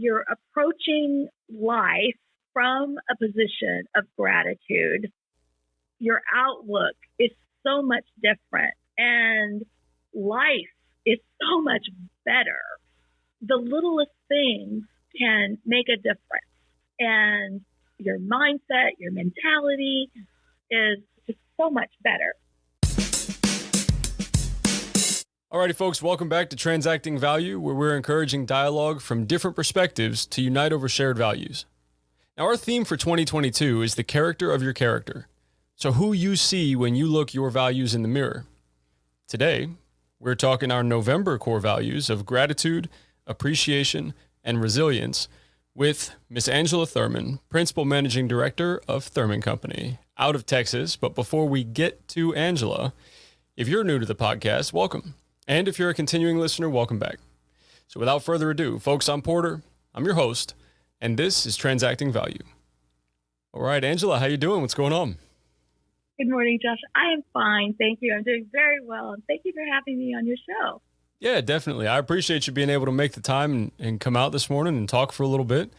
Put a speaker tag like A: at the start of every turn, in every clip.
A: you're approaching life from a position of gratitude, your outlook is so much different and life is so much better. The littlest things can make a difference. And your mindset, your mentality is just so much better.
B: Alrighty, folks, welcome back to Transacting ValYOU, where we're encouraging dialogue from different perspectives to unite over shared values. Now, our theme for 2022 is the character of your character. So who you see when you look your values in the mirror. Today, we're talking our November core values of gratitude, appreciation, and resilience with Miss Angela Thurman, Principal Managing Director of Thurman Company, out of Texas. But before we get to Angela, if you're new to the podcast, welcome. And if you're a continuing listener, welcome back. So without further ado, folks, I'm Porter. I'm your host, and this is Transacting ValYOU. All right, Angela, how you doing? What's going on?
A: Good morning, Josh. I am fine. Thank you. I'm doing very well. And thank you for having me on your show.
B: Yeah, definitely. I appreciate you being able to make the time and come out this morning and talk for a little bit.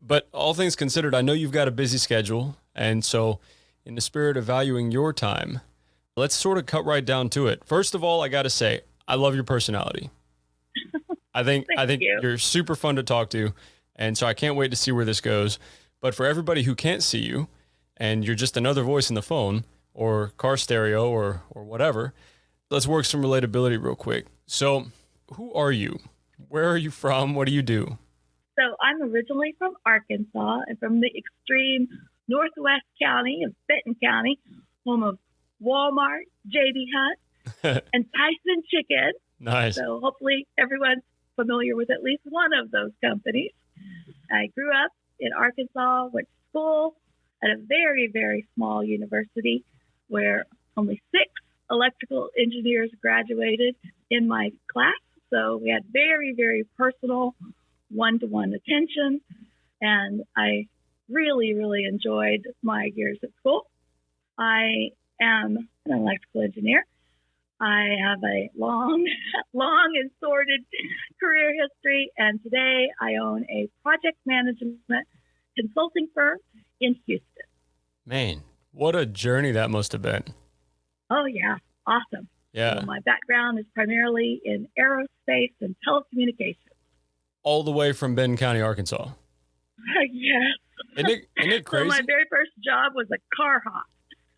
B: But all things considered, I know you've got a busy schedule. And so in the spirit of valuing your time, let's sort of cut right down to it. First of all, I got to say, I love your personality. I think you're super fun to talk to. And so I can't wait to see where this goes. But for everybody who can't see you and you're just another voice in the phone or car stereo or whatever, let's work some relatability real quick. So who are you? Where are you from? What do you do?
A: So I'm originally from Arkansas and from the extreme northwest county of Benton County, home of Walmart, J.B. Hunt, and Tyson Chicken.
B: Nice.
A: So hopefully everyone's familiar with at least one of those companies. I grew up in Arkansas, went to school at a very, very small university where only 6 electrical engineers graduated in my class. So we had very, very personal one-to-one attention. And I really, really enjoyed my years at school. I am an electrical engineer. I have a long and sordid career history. And today I own a project management consulting firm in Houston.
B: Man, what a journey that must have been.
A: Oh, yeah. Awesome.
B: Yeah.
A: So my background is primarily in aerospace and telecommunications.
B: All the way from Benton County, Arkansas.
A: Yes.
B: Isn't it crazy?
A: So my very first job was a car hop.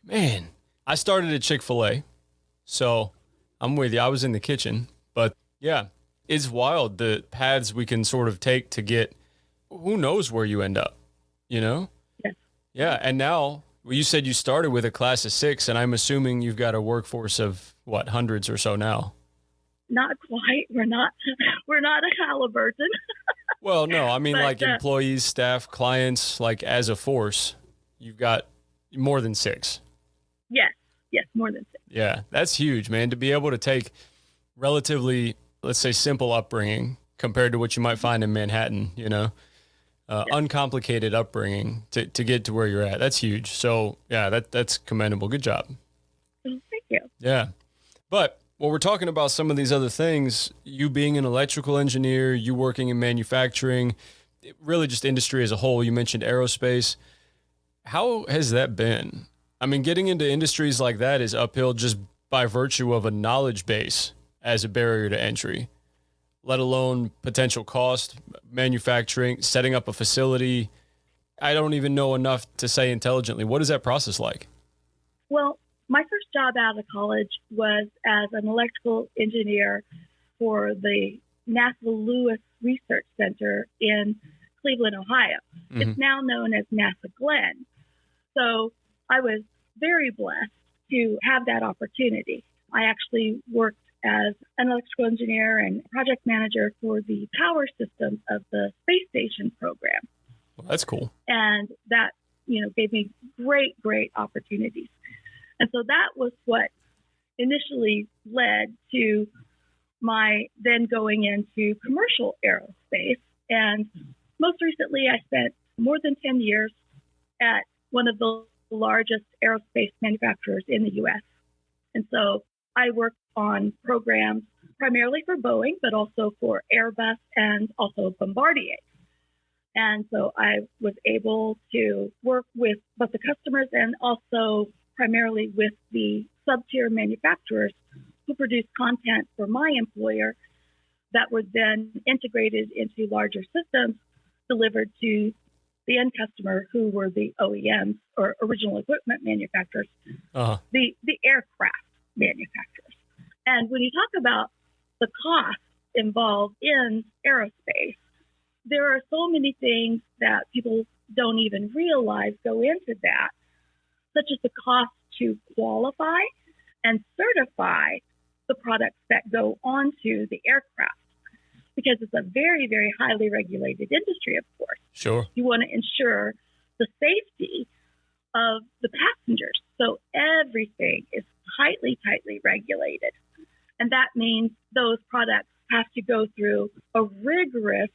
B: Man, I started at Chick-fil-A. So I'm with you. I was in the kitchen. But yeah, it's wild the paths we can sort of take to get who knows where you end up, you know?
A: Yes.
B: Yeah. And now, well, you said you started with a class of 6, and I'm assuming you've got a workforce of, what, hundreds or so now?
A: Not quite. We're not a Halliburton.
B: Well, no, I mean,
A: but,
B: like employees, staff, clients, like as a force, you've got more than 6.
A: Yes, more than 6.
B: Yeah, that's huge, man. To be able to take relatively, let's say, simple upbringing compared to what you might find in Manhattan, you know, uncomplicated upbringing to get to where you're at. That's huge. So, yeah, that's commendable. Good job.
A: Thank you.
B: Yeah. But when we're talking about some of these other things, you being an electrical engineer, you working in manufacturing, really just industry as a whole, you mentioned aerospace. How has that been? I mean, getting into industries like that is uphill just by virtue of a knowledge base as a barrier to entry, let alone potential cost, manufacturing, setting up a facility. I don't even know enough to say intelligently. What is that process like?
A: Well, my first job out of college was as an electrical engineer for the NASA Lewis Research Center in Cleveland, Ohio. Mm-hmm. It's now known as NASA Glenn. So I was very blessed to have that opportunity. I actually worked as an electrical engineer and project manager for the power systems of the space station program.
B: Well, that's cool.
A: And that, gave me great opportunities. And so that was what initially led to my then going into commercial aerospace. And most recently, I spent more than 10 years at one of the largest aerospace manufacturers in the U.S. And so I worked on programs primarily for Boeing, but also for Airbus and also Bombardier. And so I was able to work with both the customers and also primarily with the sub-tier manufacturers who produce content for my employer that were then integrated into larger systems delivered to the end customer, who were the OEMs or original equipment manufacturers, the aircraft manufacturers. And when you talk about the cost involved in aerospace, there are so many things that people don't even realize go into that, such as the cost to qualify and certify the products that go onto the aircraft, because it's a very, very highly regulated industry, of course.
B: Sure.
A: You want to ensure the safety of the passengers. So everything is tightly regulated. And that means those products have to go through a rigorous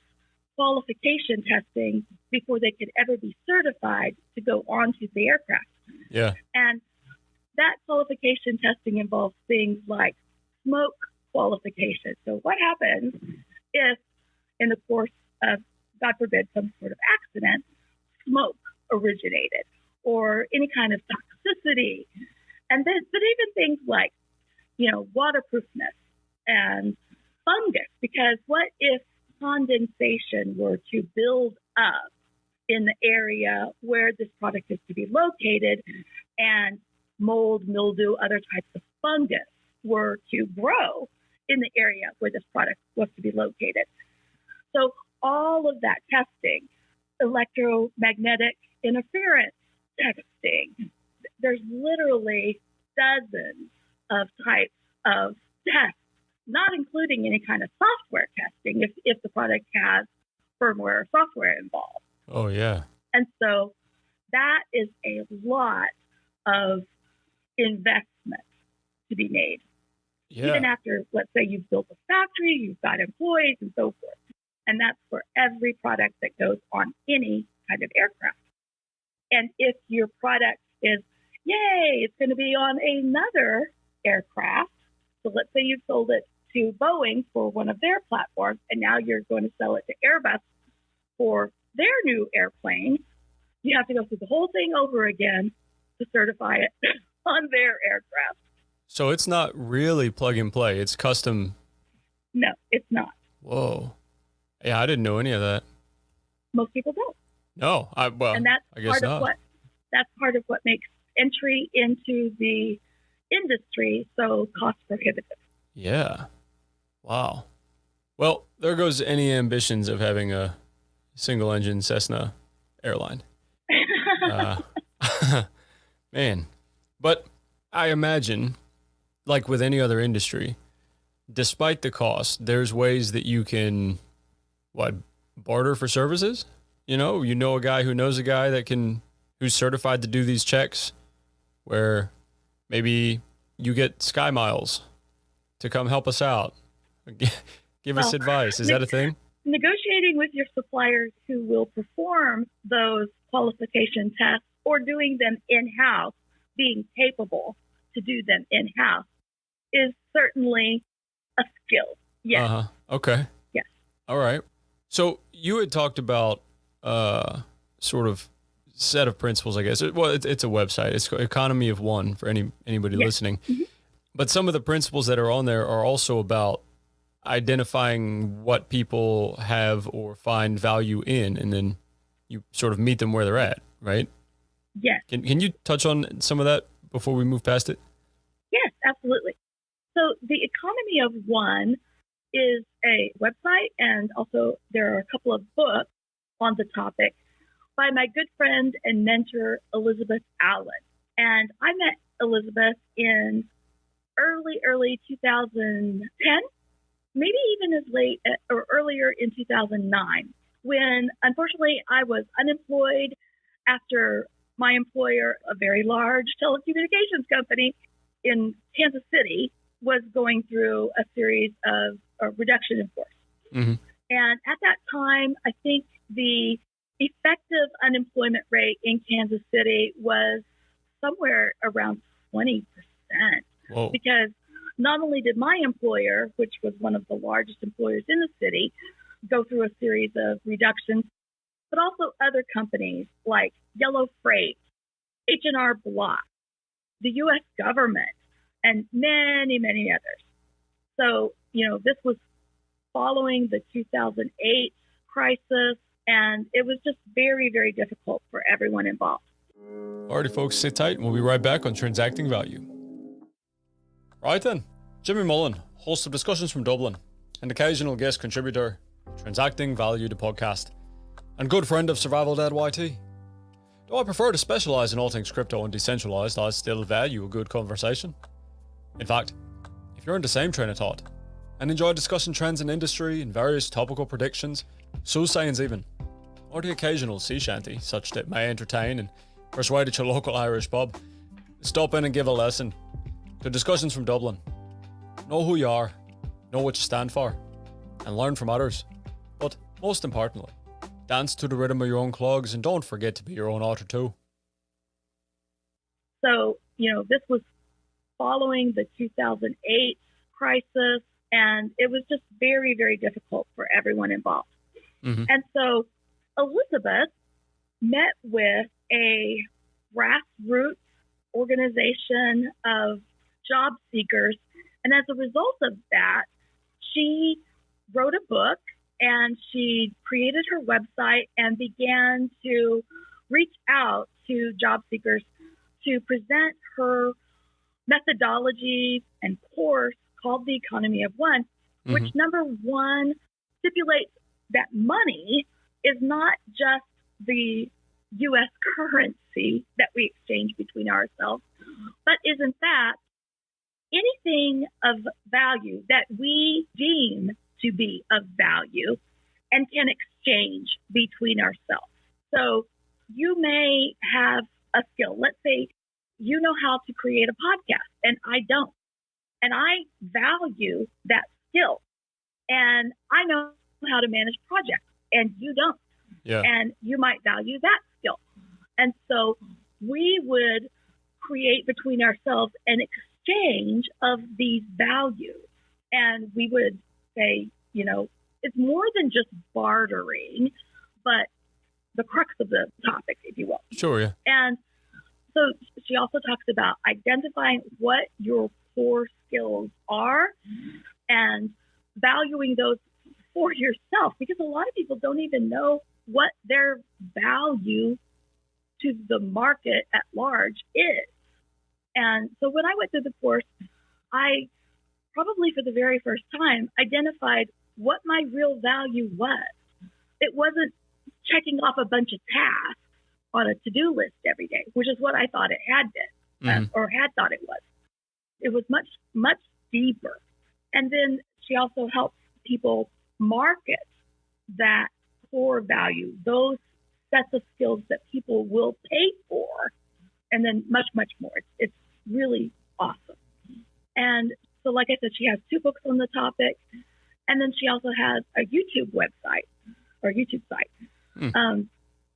A: qualification testing before they could ever be certified to go onto the aircraft.
B: Yeah.
A: And that qualification testing involves things like smoke qualification. So what happens if, in the course of, God forbid, some sort of accident, smoke originated or any kind of toxicity? And then, but even things like, waterproofness and fungus, because what if condensation were to build up in the area where this product is to be located, and mold, mildew, other types of fungus were to grow in the area where this product was to be located? So all of that testing, electromagnetic interference testing, there's literally dozens of types of tests, not including any kind of software testing if the product has firmware or software involved.
B: Oh, yeah.
A: And so that is a lot of investment to be made.
B: Yeah.
A: Even after, let's say, you've built a factory, you've got employees and so forth. And that's for every product that goes on any kind of aircraft. And if your product is, yay, it's going to be on another aircraft. So let's say you've sold it to Boeing for one of their platforms, and now you're going to sell it to Airbus for their new airplane. You have to go through the whole thing over again to certify it on their aircraft.
B: So it's not really plug and play. It's custom.
A: No, it's not.
B: Whoa. Yeah, I didn't know any of that.
A: Most people don't.
B: No,
A: and that's
B: I guess not.
A: That's part of what makes entry into the industry so cost prohibitive.
B: Yeah. Wow. Well, there goes any ambitions of having a single engine Cessna airline. Man. But I imagine, like with any other industry, despite the cost, there's ways that you can, barter for services? You know a guy who knows a guy who's certified to do these checks, where maybe you get Sky Miles to come help us out. Give us advice. Is that a thing?
A: Negotiating with your suppliers who will perform those qualification tests or doing them in-house, being capable to do them in-house, is certainly a skill. Yes.
B: Uh-huh. Okay.
A: Yes.
B: All right. So you had talked about sort of set of principles, I guess. Well, it's a website. It's Economy of One for anybody listening. Mm-hmm. But some of the principles that are on there are also about identifying what people have or find value in, and then you sort of meet them where they're at, right?
A: Yes.
B: Can you touch on some of that before we move past it?
A: Yes, absolutely. So the Economy of One is a website, and also there are a couple of books on the topic by my good friend and mentor, Elizabeth Allen. And I met Elizabeth in early 2010, maybe even as late or earlier in 2009, when unfortunately I was unemployed after my employer, a very large telecommunications company in Kansas City, was going through a series of reduction in force. Mm-hmm. And at that time, I think the effective unemployment rate in Kansas City was somewhere around 20%.
B: Whoa.
A: Because not only did my employer, which was one of the largest employers in the city, go through a series of reductions, but also other companies like Yellow Freight, H&R Block, the U.S. government, and many, many others. So, this was following the 2008 crisis, and it was just very, very difficult for everyone involved.
B: Alrighty, folks, sit tight, and we'll be right back on Transacting Value. Right then, Jimmy Mullen, host of Discussions from Dublin, and occasional guest contributor, Transacting Value, the podcast, and good friend of Survival Dad YT. Though I prefer to specialise in all things crypto and decentralised, I still value a good conversation. In fact, if you're in the same train of thought and enjoy discussing trends in industry and various topical predictions, soothsayings even, or the occasional sea shanty, such that may entertain and persuade at your local Irish pub, stop in and give a lesson to Discussions from Dublin. Know who you are, know what you stand for, and learn from others. But most importantly, dance to the rhythm of your own clogs and don't forget to be your own author too.
A: So, this was following the 2008 crisis, and it was just very, very difficult for everyone involved.
B: Mm-hmm.
A: And so Elizabeth met with a grassroots organization of job seekers. And as a result of that, she wrote a book and she created her website and began to reach out to job seekers to present her methodology and course called The Economy of One, which number one stipulates that money is not just the U.S. currency that we exchange between ourselves, but is in fact anything of value that we deem to be of value and can exchange between ourselves. So you may have a skill. Let's say you know how to create a podcast and I don't. And I value that skill. And I know how to manage projects and you don't.
B: Yeah.
A: And you might value that skill. And so we would create between ourselves an exchange of these values. And we would say, it's more than just bartering, but the crux of the topic, if you will.
B: Sure, yeah.
A: And so she also talks about identifying what your core skills are and valuing those for yourself, because a lot of people don't even know what their value to the market at large is. And so when I went through the course, I probably for the very first time identified what my real value was. It wasn't checking off a bunch of tasks on a to-do list every day, which is what I thought it had been, or had thought it was. It was much, much deeper. And then she also helps people market that core value, those sets of skills that people will pay for, and then much, much more. It's really awesome. And so, like I said, she has 2 books on the topic, and then she also has a YouTube website or YouTube site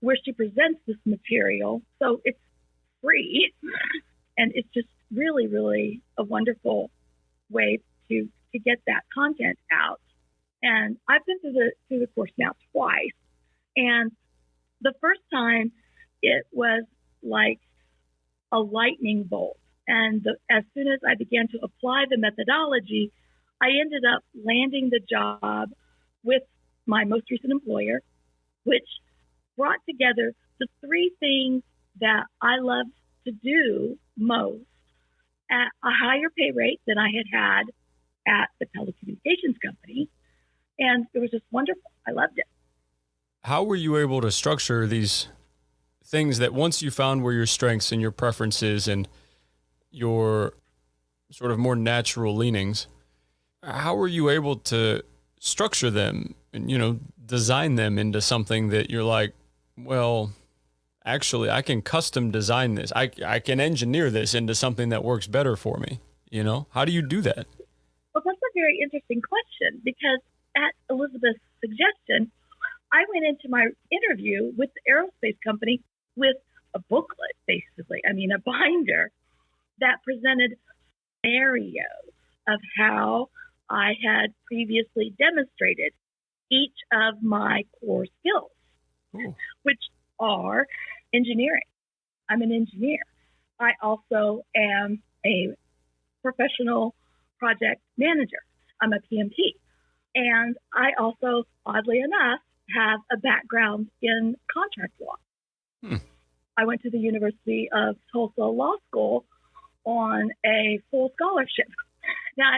A: where she presents this material. So it's free, and it's just really, really a wonderful way to get that content out. And I've been through the course now twice, and the first time it was like a lightning bolt. And as soon as I began to apply the methodology, I ended up landing the job with my most recent employer, which brought together the 3 things that I love to do most at a higher pay rate than I had at the telecommunications company. And it was just wonderful. I loved it.
B: How were you able to structure these things that once you found were your strengths and your preferences and your sort of more natural leanings, how were you able to structure them and, design them into something that you're like, well, actually, I can custom design this. I can engineer this into something that works better for me. How do you do that?
A: Well, that's a very interesting question, because at Elizabeth's suggestion, I went into my interview with the aerospace company with a booklet, basically. A binder that presented scenarios of how I had previously demonstrated each of my core skills.
B: Cool.
A: which are engineering. I'm an engineer. I also am a professional project manager. I'm a PMP. And I also, oddly enough, have a background in contract law. I went to the University of Tulsa Law School on a full scholarship. Now,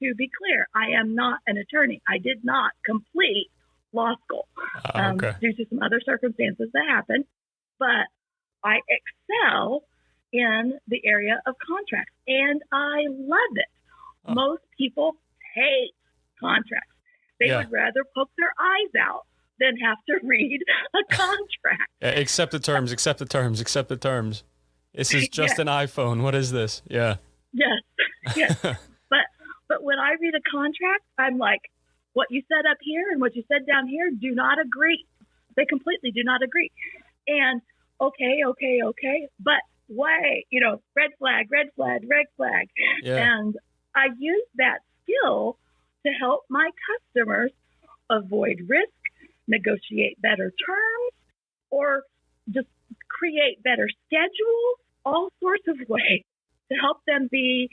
A: to be clear, I am not an attorney. I did not complete law school due to some other circumstances that happened, but I excel in the area of contracts, and I love it. Most people hate contracts. They would rather poke their eyes out than have to read a contract.
B: Accept the terms, accept the terms, accept the terms. This is just an iPhone. What is this? Yeah.
A: Yes. But when I read a contract, I'm like, what you said up here and what you said down here do not agree. They completely do not agree. And okay. But wait, red flag.
B: Yeah.
A: And I use that skill to help my customers avoid risk, negotiate better terms, or just create better schedules, all sorts of ways to help them be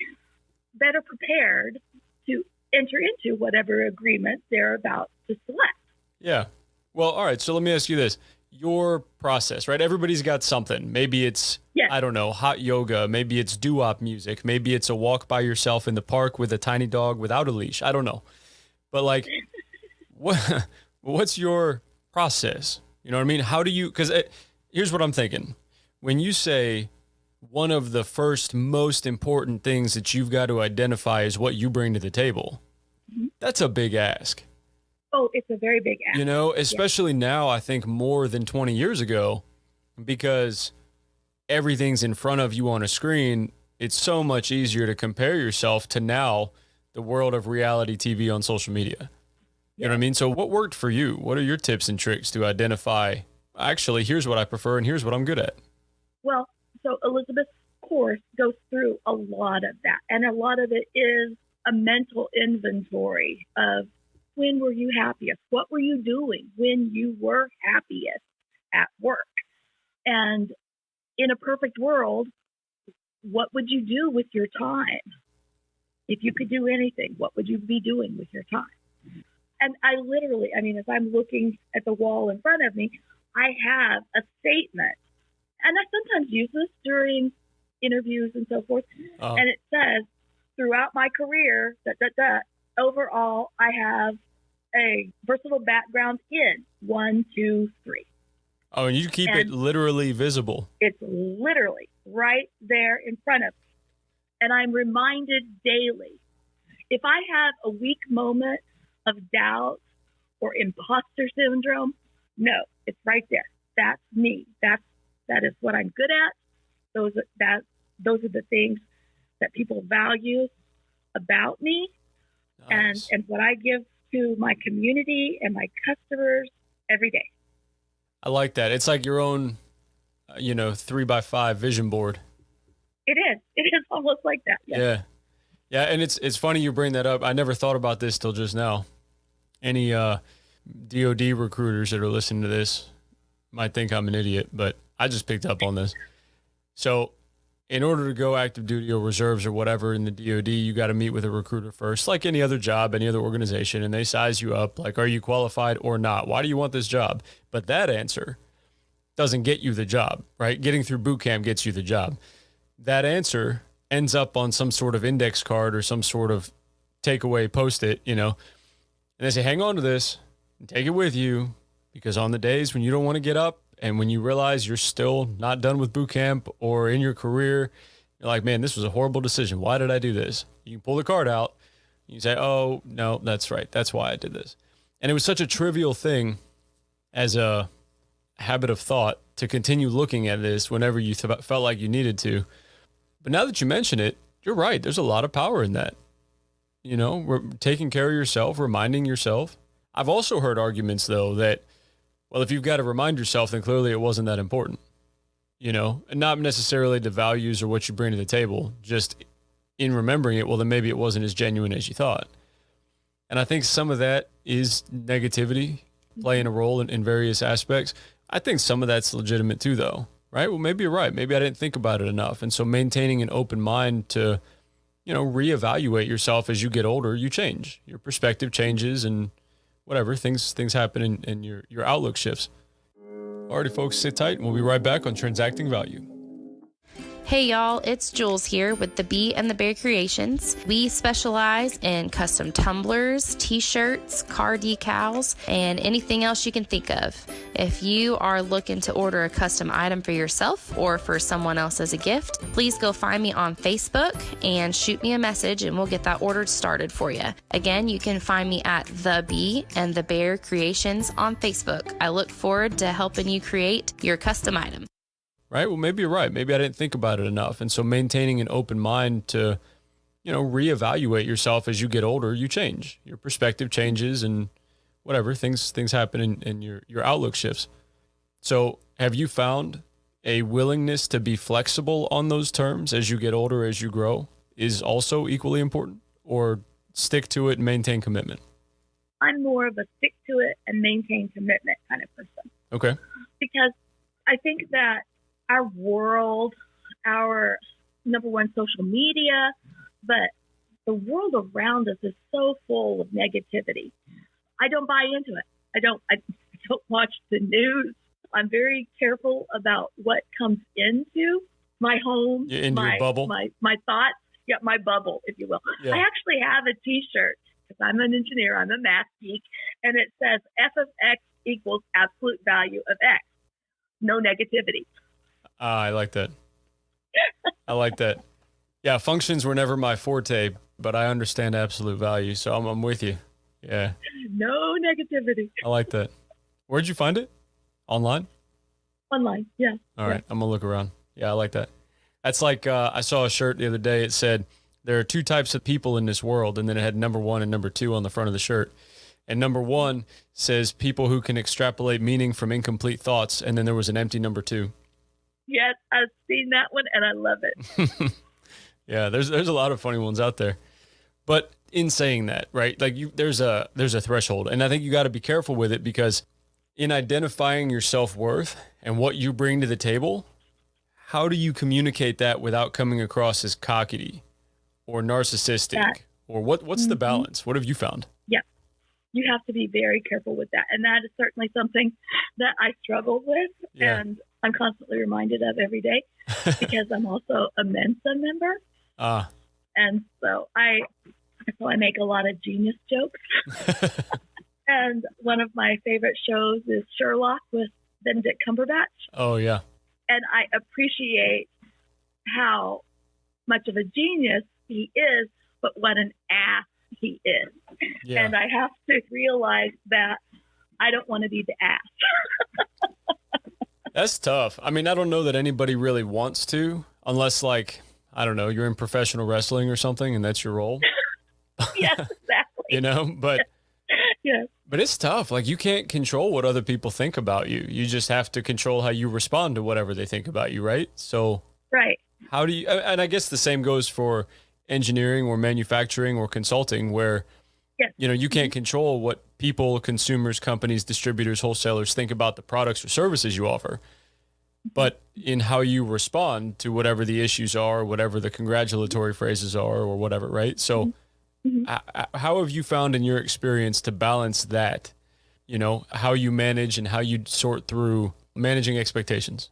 A: better prepared to enter into whatever agreement they're about to select.
B: Yeah. Well, all right. So let me ask you this. Your process, right? Everybody's got something. Maybe it's, I don't know, hot yoga. Maybe it's doo-wop music. Maybe it's a walk by yourself in the park with a tiny dog without a leash. I don't know. But like, what's your process? You know what I mean? How do you, because here's what I'm thinking. When you say one of the first most important things that you've got to identify is what you bring to the table, that's a big ask.
A: Oh, it's a very big ask.
B: Especially now, I think more than 20 years ago, because everything's in front of you on a screen. It's so much easier to compare yourself to now the world of reality TV on social media. You know what I mean? So what worked for you? What are your tips and tricks to identify, actually, here's what I prefer and here's what I'm good at?
A: Well, so Elizabeth's course goes through a lot of that. And a lot of it is a mental inventory of when were you happiest? What were you doing when you were happiest at work? And in a perfect world, what would you do with your time? If you could do anything, what would you be doing with your time? And I literally, as I'm looking at the wall in front of me, I have a statement. And I sometimes use this during interviews and so forth. And it says, throughout my career, overall, I have a versatile background in 1, 2, 3.
B: Oh, and you keep it literally visible.
A: It's literally right there in front of me. And I'm reminded daily. If I have a weak moment of doubt or imposter syndrome, no, it's right there. That's me. That is what I'm good at. Those are the things that people value about me.
B: Nice.
A: And what I give to my community and my customers every day.
B: I like that. It's like your own, 3x5 vision board.
A: It is. It is almost like that.
B: Yeah. Yeah. And it's funny you bring that up. I never thought about this till just now. Any DOD recruiters that are listening to this might think I'm an idiot, but I just picked up on this. So in order to go active duty or reserves or whatever in the DOD, you got to meet with a recruiter first, like any other job, any other organization, and they size you up like, are you qualified or not? Why do you want this job? But that answer doesn't get you the job, right? Getting through boot camp gets you the job. That answer ends up on some sort of index card or some sort of takeaway post-it, and they say, hang on to this and take it with you, because on the days when you don't want to get up and when you realize you're still not done with boot camp or in your career, you're like, man, this was a horrible decision. Why did I do this? You can pull the card out. You say, oh, no, that's right. That's why I did this. And it was such a trivial thing as a habit of thought to continue looking at this whenever you felt like you needed to. But now that you mention it, you're right. There's a lot of power in that. Taking care of yourself, reminding yourself. I've also heard arguments, though, that, well, if you've got to remind yourself, then clearly it wasn't that important, and not necessarily the values or what you bring to the table, just in remembering it, well, then maybe it wasn't as genuine as you thought. And I think some of that is negativity playing a role in various aspects. I think some of that's legitimate too, though, right? Well, maybe you're right. Maybe I didn't think about it enough. And so maintaining an open mind to, reevaluate yourself as you get older, you change. Your perspective changes and whatever, things happen and your outlook shifts. Alrighty, folks, sit tight and we'll be right back on Transacting Value.
C: Hey y'all, it's Jules here with the Bee and the Bear Creations. We specialize in custom tumblers, t-shirts, car decals, and anything else you can think of. If you are looking to order a custom item for yourself or for someone else as a gift, please go find me on Facebook and shoot me a message and we'll get that order started for you. Again, you can find me at the Bee and the Bear Creations on Facebook. I look forward to helping you create your custom item.
B: Right. Well, maybe you're right. Maybe I didn't think about it enough. And so maintaining an open mind to, reevaluate yourself as you get older, you change. Your perspective changes and whatever, things happen and your outlook shifts. So have you found a willingness to be flexible on those terms as you get older, as you grow, is also equally important, or stick to it and maintain commitment?
A: I'm more of a stick to it and maintain commitment kind of person.
B: Okay.
A: Because I think that our world, our number one, social media, but the world around us is so full of negativity. I don't buy into it. I don't watch the news. I'm very careful about what comes into my home,
B: your bubble,
A: my thoughts. Yeah, my bubble, if you will. Yeah. I actually have a T-shirt because I'm an engineer. I'm a math geek, and it says F of X equals absolute value of X. No negativity.
B: I like that. I like that. Yeah, functions were never my forte, but I understand absolute value, so I'm with you. Yeah.
A: No negativity.
B: I like that. Where'd you find it? Online?
A: Online, yeah.
B: All right, I'm going to look around. Yeah, I like that. That's like I saw a shirt the other day. It said, there are two types of people in this world, and then it had number 1 and number 2 on the front of the shirt. And number 1 says people who can extrapolate meaning from incomplete thoughts, and then there was an empty number 2.
A: Yes, I've seen that one, and I love it.
B: Yeah, there's a lot of funny ones out there. But in saying that, right, like there's a threshold, and I think you got to be careful with it, because in identifying your self-worth and what you bring to the table, how do you communicate that without coming across as cocky or narcissistic? Or what's the balance? What have you found?
A: Yeah, you have to be very careful with that, and that is certainly something that I struggle with, and I'm constantly reminded of every day because I'm also a Mensa member. And so I make a lot of genius jokes. And one of my favorite shows is Sherlock with Benedict Cumberbatch. Oh, yeah. And I appreciate how much of a genius he is, but what an ass he is. Yeah. And I have to realize that I don't want to be the ass.
B: That's tough. I mean, I don't know that anybody really wants to, unless, like, I don't know, you're in professional wrestling or something and that's your role.
A: Yes, exactly.
B: But
A: yes.
B: But it's tough. Like, you can't control what other people think about you. You just have to control how you respond to whatever they think about you, right? So
A: right.
B: How do you, and I guess the same goes for engineering or manufacturing or consulting, where
A: yes.
B: You can't control what people, consumers, companies, distributors, wholesalers think about the products or services you offer. But in how you respond to whatever the issues are, whatever the congratulatory phrases are, or whatever, right? So how have you found in your experience to balance that, how you manage and how you sort through managing expectations?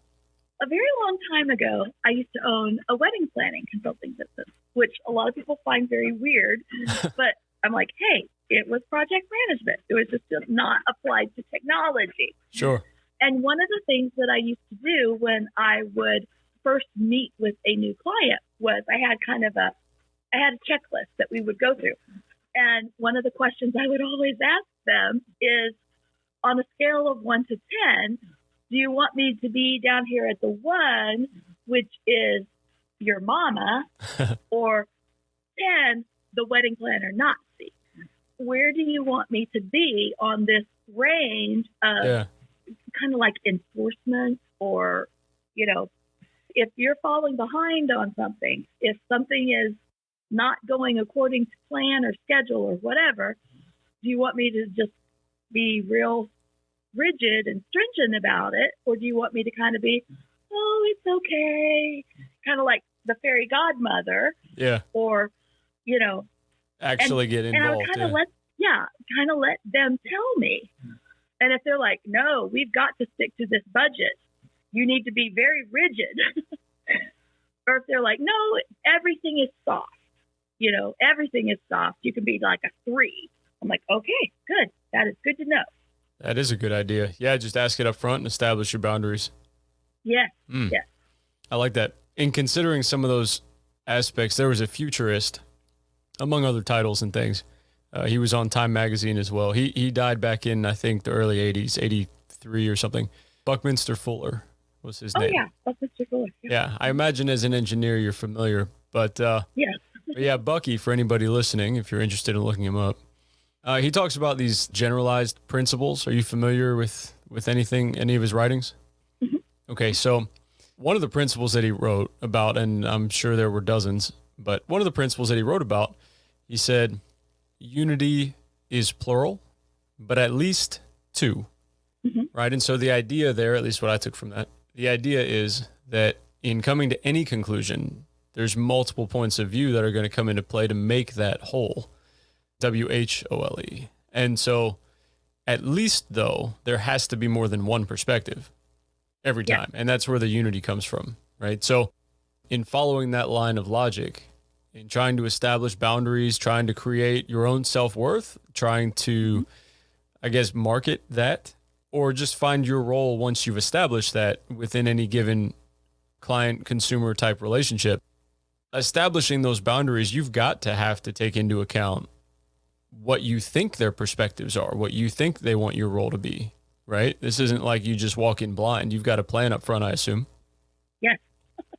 A: A very long time ago, I used to own a wedding planning consulting business, which a lot of people find very weird, but I'm like, hey, it was project management. It was just not applied to technology.
B: Sure.
A: And one of the things that I used to do when I would first meet with a new client was I had a checklist that we would go through. And one of the questions I would always ask them is, on a scale of 1 to 10, do you want me to be down here at the 1, which is your mama, or 10, the wedding planner Nazi? Where do you want me to be on this range of kind of like enforcement, or, if you're falling behind on something, if something is not going according to plan or schedule or whatever, do you want me to just be real rigid and stringent about it, or do you want me to kind of be, oh, it's okay, kind of like the fairy godmother?
B: Yeah.
A: Or, you know,
B: actually get involved.
A: And I would kind of let them tell me. And if they're like, no, we've got to stick to this budget, you need to be very rigid. Or if they're like, no, everything is soft. You know, everything is soft. You can be like a 3. I'm like, okay, good. That is good to know.
B: That is a good idea. Yeah, just ask it up front and establish your boundaries.
A: Yes, yes.
B: I like that. In considering some of those aspects, there was a futurist, among other titles and things. He was on Time Magazine as well. He died back in, I think, the early 80s, 83 or something. Buckminster Fuller was his name.
A: Oh, yeah, Buckminster Fuller.
B: Yeah, I imagine as an engineer you're familiar. But,
A: yes.
B: But yeah, Bucky, for anybody listening, if you're interested in looking him up, he talks about these generalized principles. Are you familiar with any of his writings?
A: Mm-hmm.
B: Okay, so one of the principles that he wrote about, and I'm sure there were dozens, but one of the principles that he wrote about, he said, unity is plural, but at least 2, right? And so the idea there, at least what I took from that, the idea is that in coming to any conclusion, there's multiple points of view that are going to come into play to make that whole, WHOLE. And so at least, though, there has to be more than one perspective every time. And that's where the unity comes from, right? So in following that line of logic, in trying to establish boundaries, trying to create your own self-worth, trying to, I guess, market that, or just find your role once you've established that within any given client-consumer type relationship, establishing those boundaries, you've got to have to take into account what you think their perspectives are, what you think they want your role to be, right? This isn't like you just walk in blind. You've got a plan up front, I assume.
A: Yes.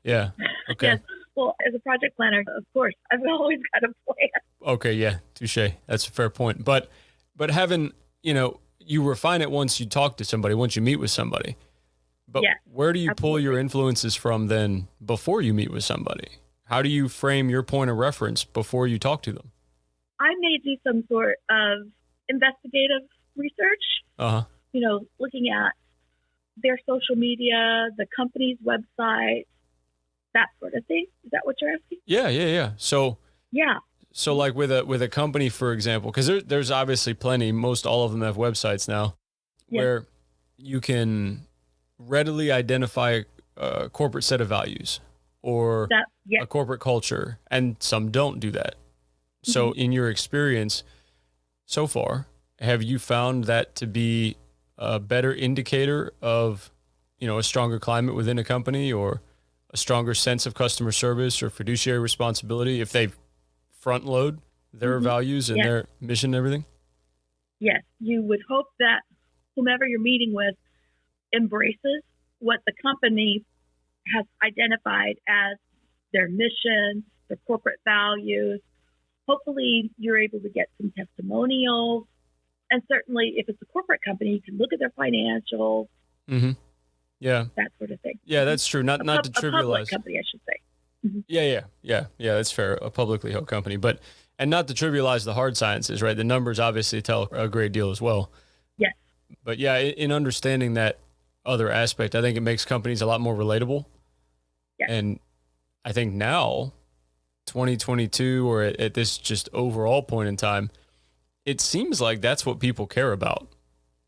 B: Yeah. Okay.
A: Yes. Well, as a project planner, of course, I've always got a plan.
B: Okay. Yeah. Touche. That's a fair point. But having, you refine it once you talk to somebody, once you meet with somebody. But where do you pull your influences from then before you meet with somebody? How do you frame your point of reference before you talk to them?
A: I may do some sort of investigative research, looking at their social media, the company's website, that sort of thing. Is that what you're asking?
B: Yeah. So
A: So
B: like with a company, for example, because there's obviously plenty, most all of them have websites now, where you can readily identify a corporate set of values or a corporate culture, and some don't do that. So in your experience so far, have you found that to be a better indicator of, a stronger climate within a company or a stronger sense of customer service or fiduciary responsibility if they front load their values and their mission and everything?
A: Yes. You would hope that whomever you're meeting with embraces what the company has identified as their mission, their corporate values. Hopefully you're able to get some testimonials. And certainly if it's a corporate company, you can look at their financials.
B: Mm-hmm. Yeah.
A: That sort of thing.
B: Yeah, that's true. Not to trivialize.
A: A public company, I should say.
B: Yeah, that's fair. A publicly held company. And not to trivialize the hard sciences, right? The numbers obviously tell a great deal as well.
A: Yes.
B: But yeah, in understanding that other aspect, I think it makes companies a lot more relatable.
A: Yes.
B: And I think now, 2022, or at this just overall point in time, it seems like that's what people care about.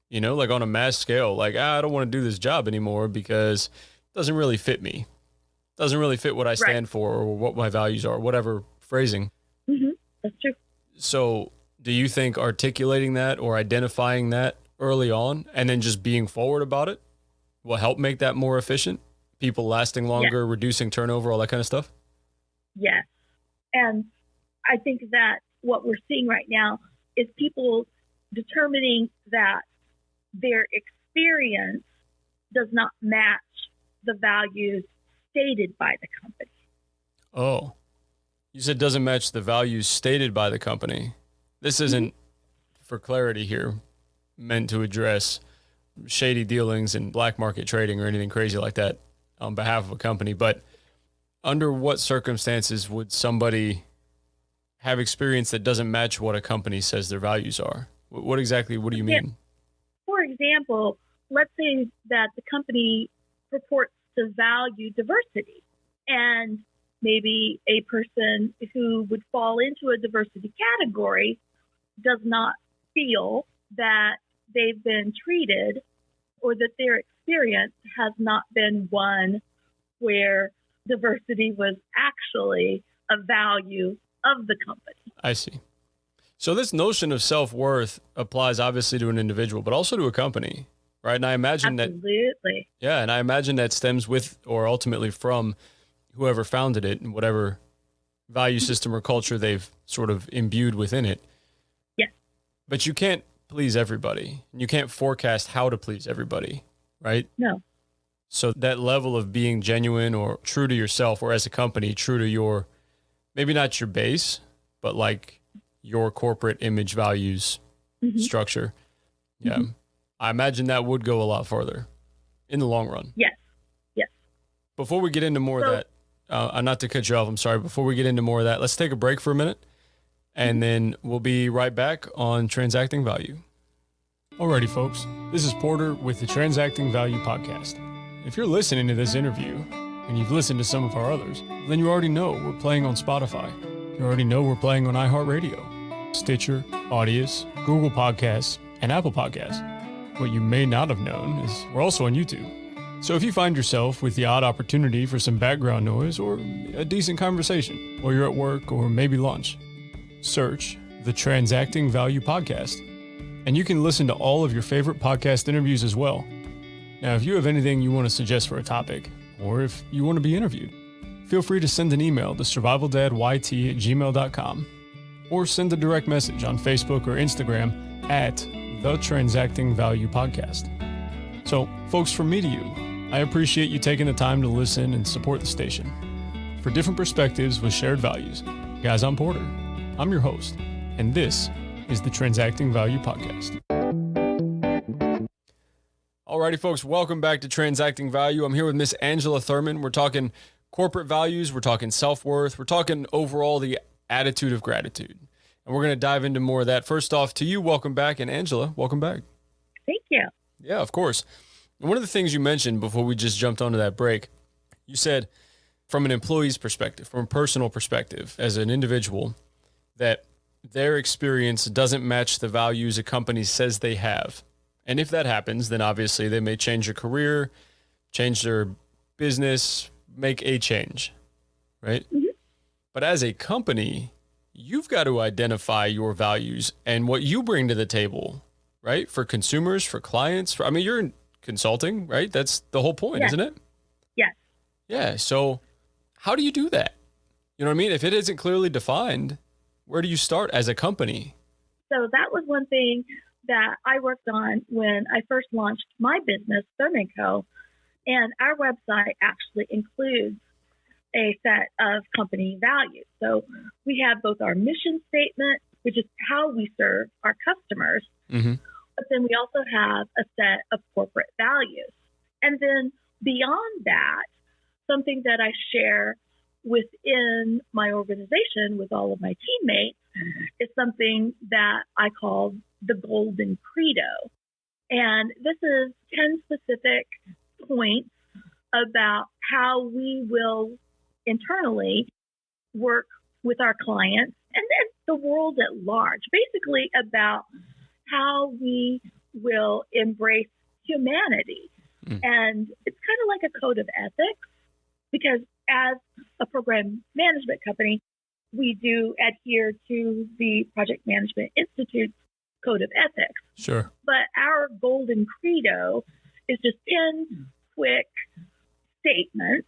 B: Like on a mass scale, like, I don't want to do this job anymore because it doesn't really fit me. It doesn't really fit what I stand for or what my values are, whatever phrasing.
A: Mm-hmm. That's true.
B: So do you think articulating that or identifying that early on and then just being forward about it will help make that more efficient? People lasting longer, reducing turnover, all that kind of stuff?
A: Yes. And I think that what we're seeing right now is people determining that their experience does not match the values stated by the company.
B: Oh, you said doesn't match the values stated by the company. This isn't, for clarity here, meant to address shady dealings and black market trading or anything crazy like that on behalf of a company. But under what circumstances would somebody have experience that doesn't match what a company says their values are? What do you mean?
A: For example, example, let's say that the company purports to value diversity, and maybe a person who would fall into a diversity category does not feel that they've been treated or that their experience has not been one where diversity was actually a value of the company.
B: I see. So this notion of self-worth applies obviously to an individual, but also to a company, right? And I imagine
A: Absolutely.
B: and I imagine that stems with or ultimately from whoever founded it and whatever value system or culture they've sort of imbued within it.
A: Yes.
B: But you can't please everybody. You can't forecast how to please everybody, right?
A: No.
B: So that level of being genuine or true to yourself, or as a company, true to your, maybe not your base, but like your corporate image, values, structure. Yeah. I imagine that would go a lot farther in the long run.
A: Yes. Yes.
B: Before we get into more of that, not to cut you off, I'm sorry. Before we get into more of that, let's take a break for a minute, and then we'll be right back on Transacting Value. Alrighty, folks. This is Porter with the Transacting Value podcast. If you're listening to this interview and you've listened to some of our others, then you already know we're playing on Spotify. You already know we're playing on iHeartRadio, Stitcher, Audius, Google Podcasts, and Apple Podcasts. What you may not have known is we're also on YouTube. So if you find yourself with the odd opportunity for some background noise or a decent conversation, or you're at work or maybe lunch, search the Transacting Value podcast, and you can listen to all of your favorite podcast interviews as well. Now, if you have anything you want to suggest for a topic, or if you want to be interviewed, feel free to send an email to survivaldadYT@gmail.com, or send a direct message on Facebook or Instagram at the Transacting Value Podcast. So, folks, from me to you, I appreciate you taking the time to listen and support the station. For different perspectives with shared values, guys, I'm Porter. I'm your host, and this is the Transacting Value Podcast. Alrighty, folks, welcome back to Transacting Value. I'm here with Miss Angela Thurman. We're talking corporate values, we're talking self-worth, we're talking overall the attitude of gratitude. And we're going to dive into more of that. First off, to you, welcome back. And Angela, welcome back.
A: Thank you.
B: Yeah, of course. And one of the things you mentioned before we just jumped onto that break, you said from an employee's perspective, from a personal perspective, as an individual, that their experience doesn't match the values a company says they have. And if that happens, then obviously they may change their career, change their business, make a change, right? But as a company, you've got to identify your values and what you bring to the table, right? For consumers, for clients, you're in consulting, right? That's the whole point, isn't it?
A: Yes.
B: Yeah. So how do you do that? You know what I mean? If it isn't clearly defined, where do you start as a company?
A: So that was one thing that I worked on when I first launched my business, Thurman Co. And our website actually includes a set of company values. So we have both our mission statement, which is how we serve our customers, but then we also have a set of corporate values. And then beyond that, something that I share within my organization with all of my teammates is something that I call the Golden Credo. And this is 10 specific points about how we will internally work with our clients and then the world at large, basically about how we will embrace humanity. And it's kind of like a code of ethics, because as a program management company, we do adhere to the Project Management Institute's code of ethics.
B: Sure.
A: But our Golden Credo is just 10 quick statements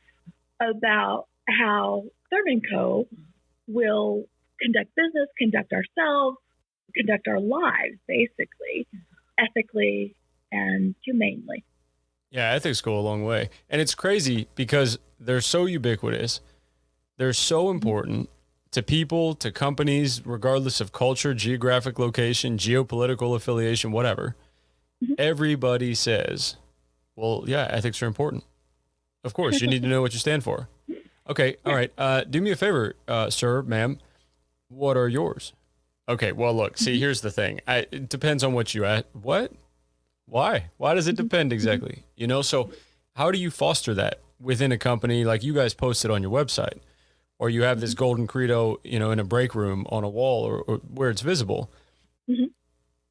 A: about how Thurman Co. will conduct business, conduct ourselves, conduct our lives, basically, ethically and humanely.
B: Yeah, ethics go a long way. And it's crazy because they're so ubiquitous. They're so important to people, to companies, regardless of culture, geographic location, geopolitical affiliation, whatever. Everybody says, well, yeah, ethics are important. Of course, you need to know what you stand for. Okay, all right. Do me a favor, sir, ma'am. What are yours? Okay, well, look, see, here's the thing. It depends on what you ask. What Why? Why does it depend exactly? You know, so how do you foster that within a company like you guys posted on your website, or you have this golden credo, you know, in a break room on a wall or where it's visible?
A: Mm-hmm.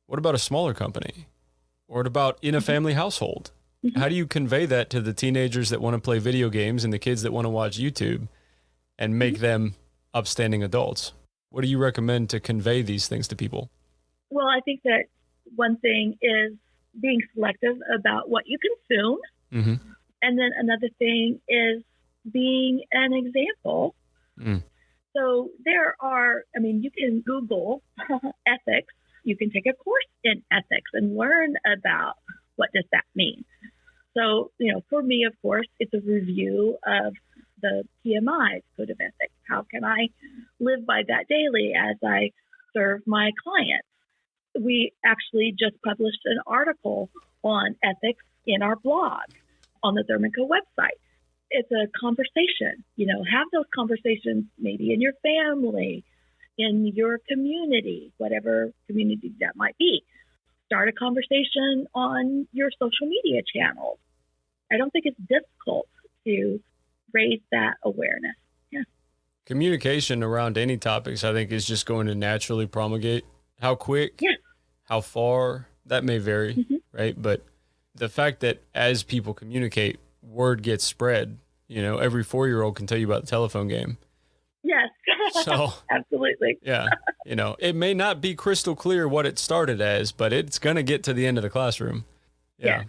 B: What about a smaller company? Or what about in a family household?
A: Mm-hmm.
B: How do you convey that to the teenagers that want to play video games and the kids that want to watch YouTube and make them upstanding adults? What do you recommend to convey these things to people?
A: Well, I think that one thing is being selective about what you consume.
B: Mm-hmm.
A: And then another thing is being an example.
B: Mm.
A: So there are, I mean, you can Google ethics. You can take a course in ethics and learn about what does that mean. So, you know, for me, of course, it's a review of the PMI's code of ethics. How can I live by that daily as I serve my clients? We actually just published an article on ethics in our blog on the Thurman Co. website. It's a conversation, you know, have those conversations maybe in your family, in your community, whatever community that might be. Start a conversation on your social media channels. I don't think it's difficult to raise that awareness. Yeah.
B: Communication around any topics, I think, is just going to naturally promulgate. How quick, how far, that may vary, right? But the fact that as people communicate, word gets spread. You know, every 4-year-old can tell you about the telephone game.
A: Yes.
B: So
A: absolutely.
B: Yeah. You know, it may not be crystal clear what it started as, but it's going to get to the end of the classroom. Yeah.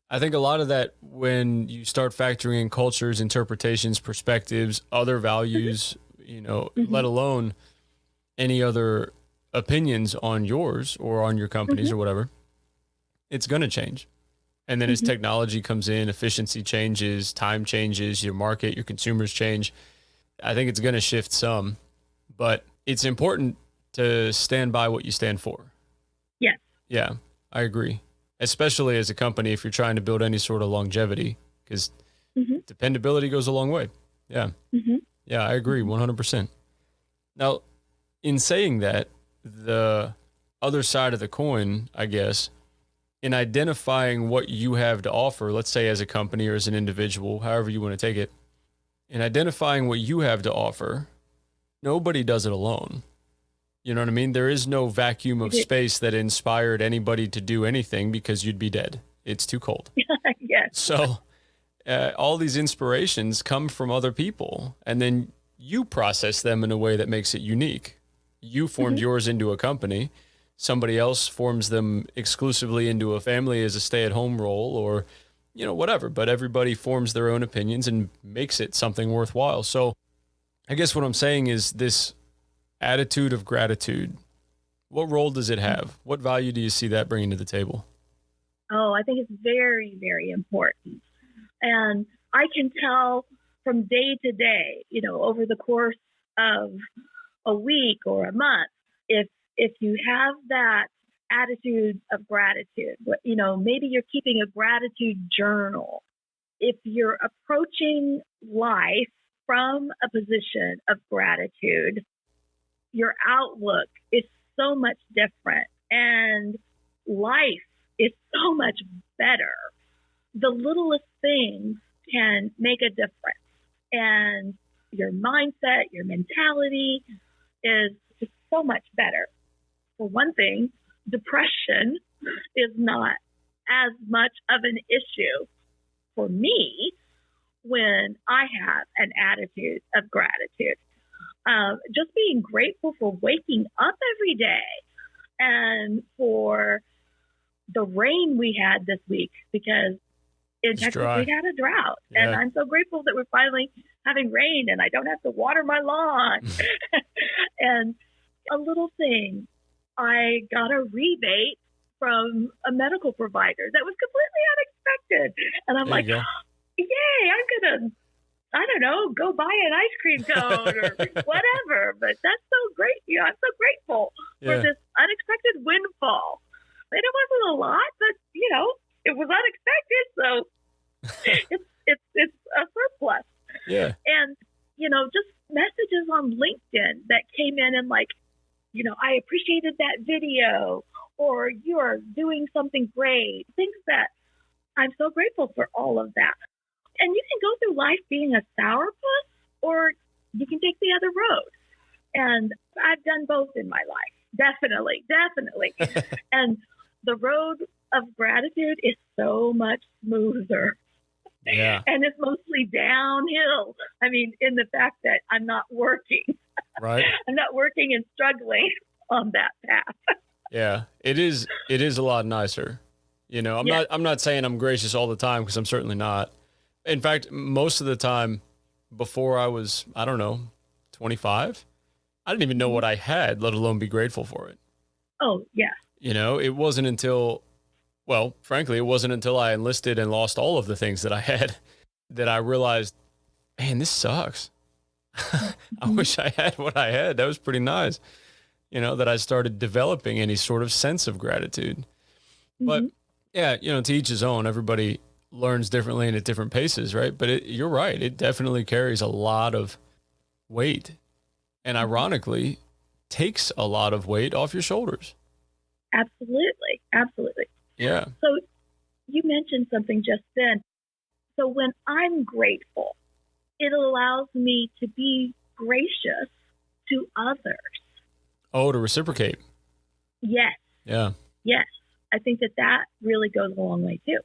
B: I think a lot of that, when you start factoring in cultures, interpretations, perspectives, other values, you know, let alone any other opinions on yours or on your companies or whatever, it's going to change. And then as technology comes in, efficiency changes, time changes, your market, your consumers change. I think it's going to shift some, but it's important to stand by what you stand for.
A: Yes.
B: Yeah, I agree. Especially as a company, if you're trying to build any sort of longevity, because dependability goes a long way. Yeah. Yeah, I agree 100%. Now, in saying that, the other side of the coin, I guess, in identifying what you have to offer, let's say as a company or as an individual, however you want to take it, in identifying what you have to offer, nobody does it alone. You know what I mean? There is no vacuum of space that inspired anybody to do anything because you'd be dead. It's too cold.
A: Yes.
B: So all these inspirations come from other people, and then you process them in a way that makes it unique. You formed yours into a company. Somebody else forms them exclusively into a family as a stay-at-home role or, you know, whatever. But everybody forms their own opinions and makes it something worthwhile. So I guess what I'm saying is this attitude of gratitude, what role does it have? What value do you see that bringing to the table?
A: Oh, I think it's very, very important. And I can tell from day to day, you know, over the course of a week or a month, if you have that attitude of gratitude, you know, maybe you're keeping a gratitude journal. If you're approaching life from a position of gratitude, your outlook is so much different and life is so much better. The littlest things can make a difference. And your mindset, your mentality is just so much better. For one thing, depression is not as much of an issue for me when I have an attitude of gratitude. Just being grateful for waking up every day and for the rain we had this week, because in Texas we had a drought. Yeah. And I'm so grateful that we're finally having rain and I don't have to water my lawn. And a little thing, I got a rebate from a medical provider that was completely unexpected. And I'm like, yay, I'm going to, I don't know, go buy an ice cream cone or whatever. But that's so great. You know, I'm so grateful for this unexpected windfall. And it wasn't a lot, but, you know, it was unexpected. So it's a surplus.
B: Yeah.
A: And, you know, just messages on LinkedIn that came in and like, you know, I appreciated that video, or you are doing something great. Things that I'm so grateful for all of that. And you can go through life being a sourpuss, or you can take the other road. And I've done both in my life. Definitely. And the road of gratitude is so much smoother.
B: Yeah.
A: And it's mostly downhill. I mean, in the fact that I'm not working.
B: Right.
A: I'm not working and struggling on that path.
B: Yeah. It is a lot nicer. You know, I'm not saying I'm gracious all the time, because I'm certainly not. In fact, most of the time before I was, 25, I didn't even know what I had, let alone be grateful for it.
A: Oh, yeah.
B: You know, it wasn't until I enlisted and lost all of the things that I had that I realized, man, this sucks. I wish I had what I had. That was pretty nice. You know, that I started developing any sort of sense of gratitude. But yeah, you know, to each his own. Everybody learns differently and at different paces, right? But you're right. It definitely carries a lot of weight, and ironically takes a lot of weight off your shoulders.
A: Absolutely.
B: Yeah.
A: So you mentioned something just then. So when I'm grateful, it allows me to be gracious to others.
B: Oh, to reciprocate.
A: Yes.
B: Yeah.
A: Yes. I think that really goes a long way too.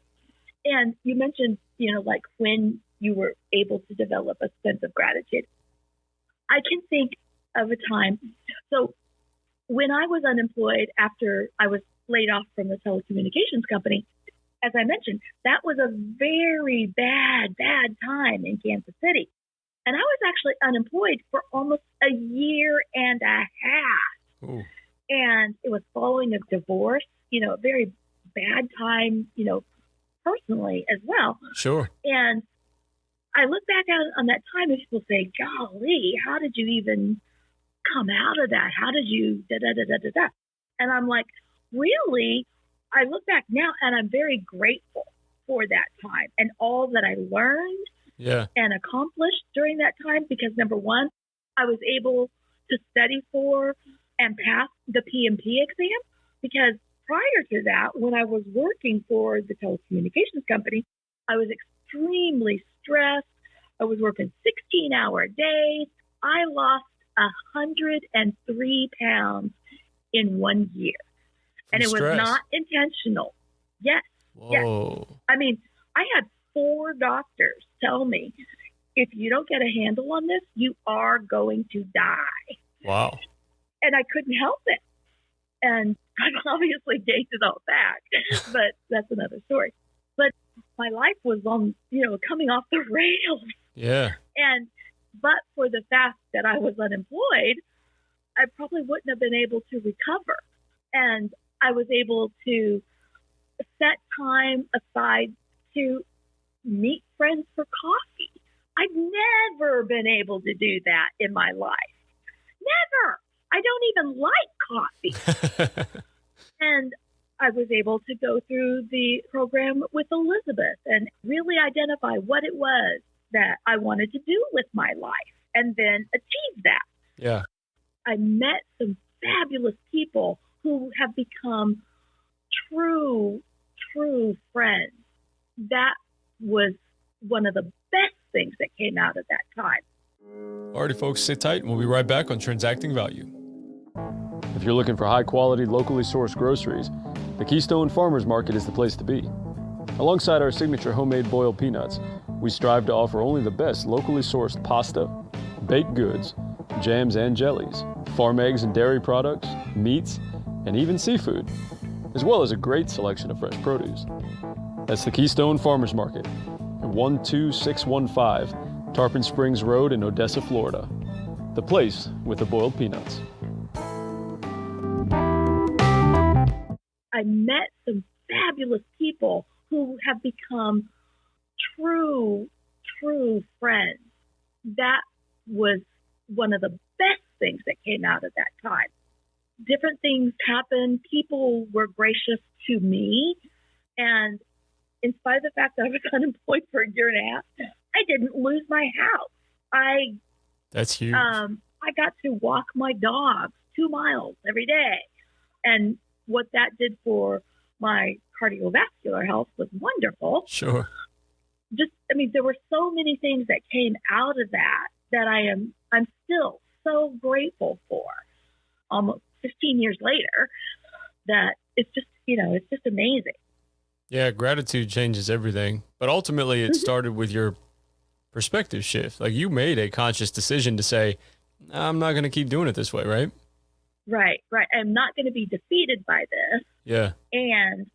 A: And you mentioned, like when you were able to develop a sense of gratitude. I can think of a time. So when I was unemployed after I was laid off from the telecommunications company, as I mentioned, that was a very bad time in Kansas City. And I was actually unemployed for almost a year and a half.
B: Ooh.
A: And it was following a divorce, a very bad time, personally as well.
B: Sure.
A: And I look back on that time and people say, golly, how did you even come out of that? How did you da-da-da-da-da-da? And I'm like, really? I look back now and I'm very grateful for that time and all that I learned and accomplished during that time, because number one, I was able to study for and pass the PMP exam, because prior to that, when I was working for the telecommunications company, I was extremely stressed. I was working 16-hour days. I lost 103 pounds in 1 year. And it was not intentional. Yes.
B: Whoa.
A: Yes. I mean, I had 4 doctors tell me, if you don't get a handle on this, you are going to die.
B: Wow.
A: And I couldn't help it. And I've obviously gained it all back, but that's another story. But my life was on, coming off the rails.
B: Yeah.
A: But for the fact that I was unemployed, I probably wouldn't have been able to recover. And I was able to set time aside to meet friends for coffee. I've never been able to do that in my life. Never. I don't even like coffee. And I was able to go through the program with Elizabeth and really identify what it was that I wanted to do with my life and then achieve that.
B: Yeah.
A: I met some fabulous people who have become true friends. That was one of the best things that came out of that time.
B: Alrighty, folks, sit tight and we'll be right back on Transacting Value. If you're looking for high quality, locally sourced groceries, the Keystone Farmers Market is the place to be. Alongside our signature homemade boiled peanuts, we strive to offer only the best locally sourced pasta, baked goods, jams and jellies, farm eggs and dairy products, meats, and even seafood, as well as a great selection of fresh produce. That's the Keystone Farmers Market at 12615 Tarpon Springs Road in Odessa, Florida. The place with the boiled peanuts.
A: I met some fabulous people who have become true friends. That was one of the best things that came out of that time. Different things happened. People were gracious to me. And in spite of the fact that I was unemployed for a year and a half, I didn't lose my house.
B: That's huge.
A: I got to walk my dog 2 miles every day. And what that did for my cardiovascular health was wonderful.
B: Sure.
A: There were so many things that came out of that I'm still so grateful for almost 15 years later, that it's just amazing.
B: Yeah. Gratitude changes everything, but ultimately it started with your perspective shift. Like you made a conscious decision to say, I'm not going to keep doing it this way. Right.
A: Right. I'm not going to be defeated by this.
B: Yeah.
A: And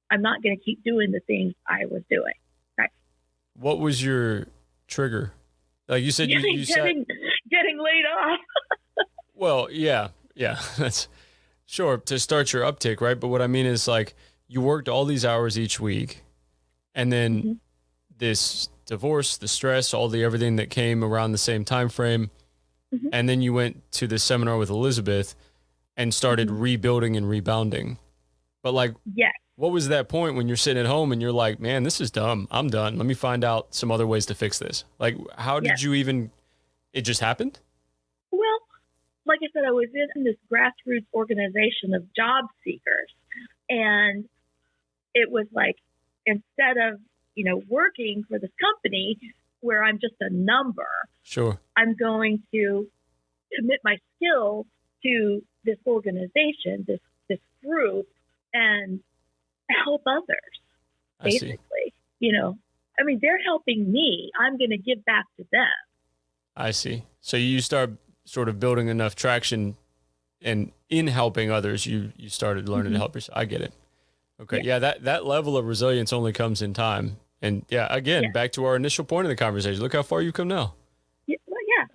A: I'm not going to keep doing the things I was doing. Right.
B: What was your trigger? Like you said,
A: getting laid off.
B: Well, yeah. That's sure to start your uptick, right? But what I mean is like you worked all these hours each week, and then this divorce, the stress, everything that came around the same time frame, and then you went to this seminar with Elizabeth and started rebuilding and rebounding. But like,
A: yes.
B: What was that point when you're sitting at home and you're like, man, this is dumb. I'm done. Let me find out some other ways to fix this. Like, how did you even, it just happened?
A: Well, like I said, I was in this grassroots organization of job seekers. And it was like, instead of, working for this company where I'm just a number,
B: sure,
A: I'm going to commit my skills to this organization, this group, and help others, basically. They're helping me. I'm going to give back to them. I
B: see. So you start sort of building enough traction, and in helping others, you started learning to help yourself. I get it. Okay. Yeah. That level of resilience only comes in time. And again, back to our initial point of the conversation. Look how far you've come now.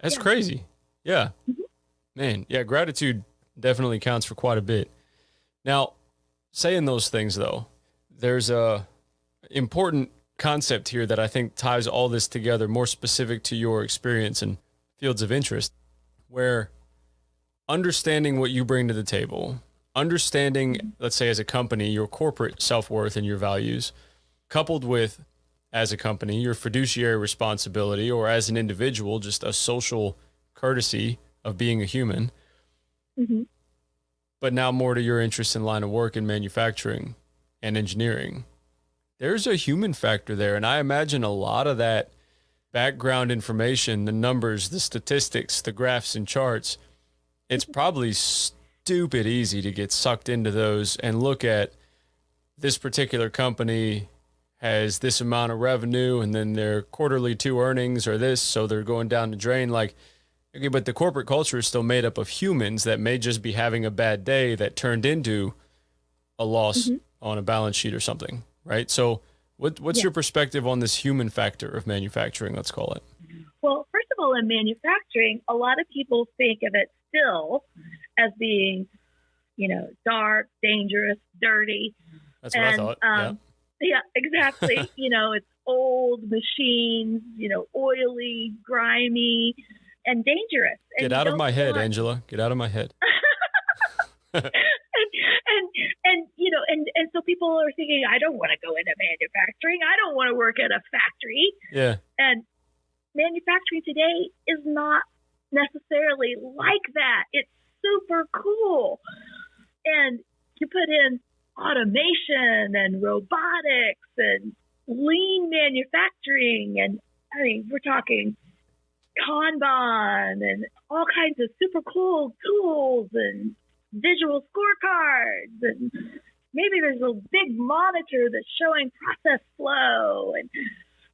B: That's crazy. Yeah. Man. Yeah. Gratitude definitely counts for quite a bit. Now, saying those things though, there's a important concept here that I think ties all this together, more specific to your experience and fields of interest, where understanding what you bring to the table, understanding, let's say as a company, your corporate self-worth and your values, coupled with, as a company, your fiduciary responsibility, or as an individual, just a social courtesy of being a human. But now more to your interest in line of work in manufacturing and engineering. There's a human factor there. And I imagine a lot of that background information, the numbers, the statistics, the graphs and charts, it's probably stupid easy to get sucked into those and look at this particular company has this amount of revenue and then their quarterly 2 earnings are this, so they're going down the drain. Like, okay, but the corporate culture is still made up of humans that may just be having a bad day that turned into a loss on a balance sheet or something, right? So what's your perspective on this human factor of manufacturing, let's call it?
A: Well, first of all, in manufacturing, a lot of people think of it still as being, dark, dangerous, dirty.
B: That's what I thought.
A: Yeah, exactly. It's old machines, oily, grimy, and dangerous.
B: Get out of my head, Angela. Get out of my head.
A: And so people are thinking, I don't want to go into manufacturing. I don't want to work at a factory.
B: Yeah.
A: And manufacturing today is not necessarily like that. It's super cool. And you put in automation and robotics and lean manufacturing. And we're talking Kanban and all kinds of super cool tools and visual scorecards, and maybe there's a big monitor that's showing process flow, and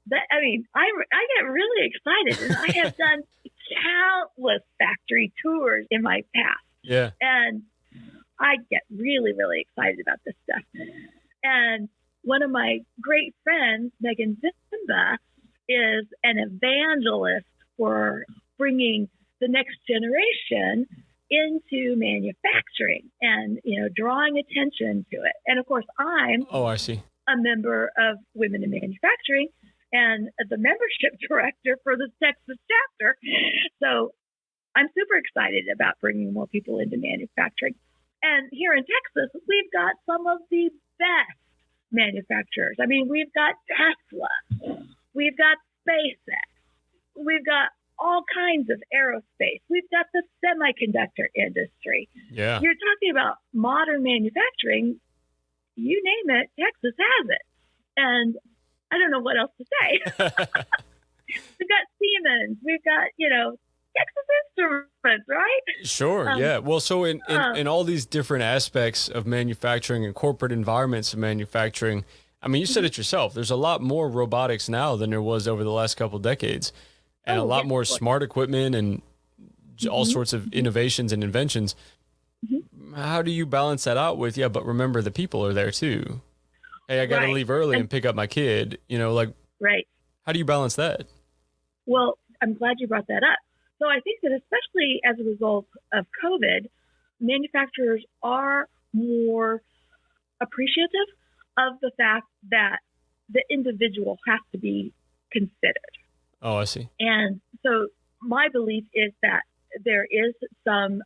A: that. I get really excited, and I have done countless factory tours in my past.
B: Yeah,
A: and I get really, really excited about this stuff. And one of my great friends, Megan Zimba, is an evangelist for bringing the next generation into manufacturing and, drawing attention to it. And of course, I'm
B: I see.
A: a member of Women in Manufacturing and the membership director for the Texas chapter. So I'm super excited about bringing more people into manufacturing. And here in Texas, we've got some of the best manufacturers. We've got Tesla, we've got SpaceX, we've got all kinds of aerospace. We've got the semiconductor industry.
B: Yeah.
A: You're talking about modern manufacturing. You name it, Texas has it. And I don't know what else to say. We've got Siemens. We've got, Texas Instruments, right?
B: Sure. Yeah. Well, so in all these different aspects of manufacturing and corporate environments of manufacturing, I mean, you said it yourself. There's a lot more robotics now than there was over the last couple of decades, and a lot more smart equipment and all sorts of innovations and inventions. How do you balance that out with, but remember the people are there too. Hey, I got to leave early and pick up my kid,
A: Right.
B: How do you balance that?
A: Well, I'm glad you brought that up. So I think that especially as a result of COVID, manufacturers are more appreciative of the fact that the individual has to be considered.
B: Oh, I see.
A: And so my belief is that there is some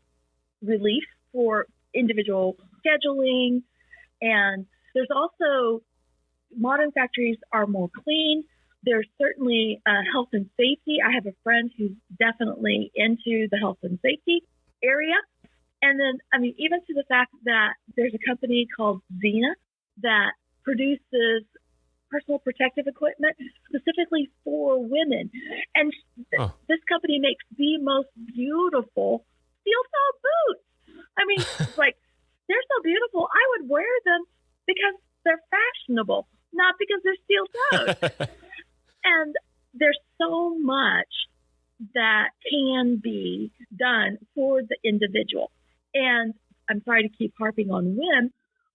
A: relief for individual scheduling, and there's also modern factories are more clean. There's certainly health and safety. I have a friend who's definitely into the health and safety area. And then, even to the fact that there's a company called Xena that produces personal protective equipment specifically for women. And this company makes the most beautiful steel-toe boots. They're so beautiful. I would wear them because they're fashionable, not because they're steel-toed. And there's so much that can be done for the individual. And I'm sorry to keep harping on WIM,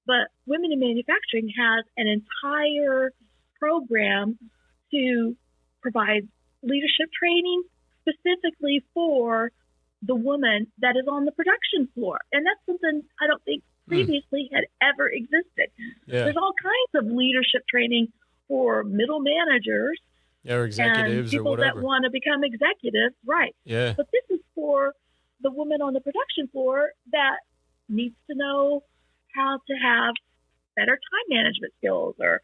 A: but Women in Manufacturing has an entire program to provide leadership training specifically for the woman that is on the production floor. And that's something I don't think previously had ever existed.
B: Yeah.
A: There's all kinds of leadership training for middle managers.
B: Or executives
A: and
B: or whatever.
A: People that want to become executives, right.
B: Yeah.
A: But this is for the woman on the production floor that needs to know how to have better time management skills or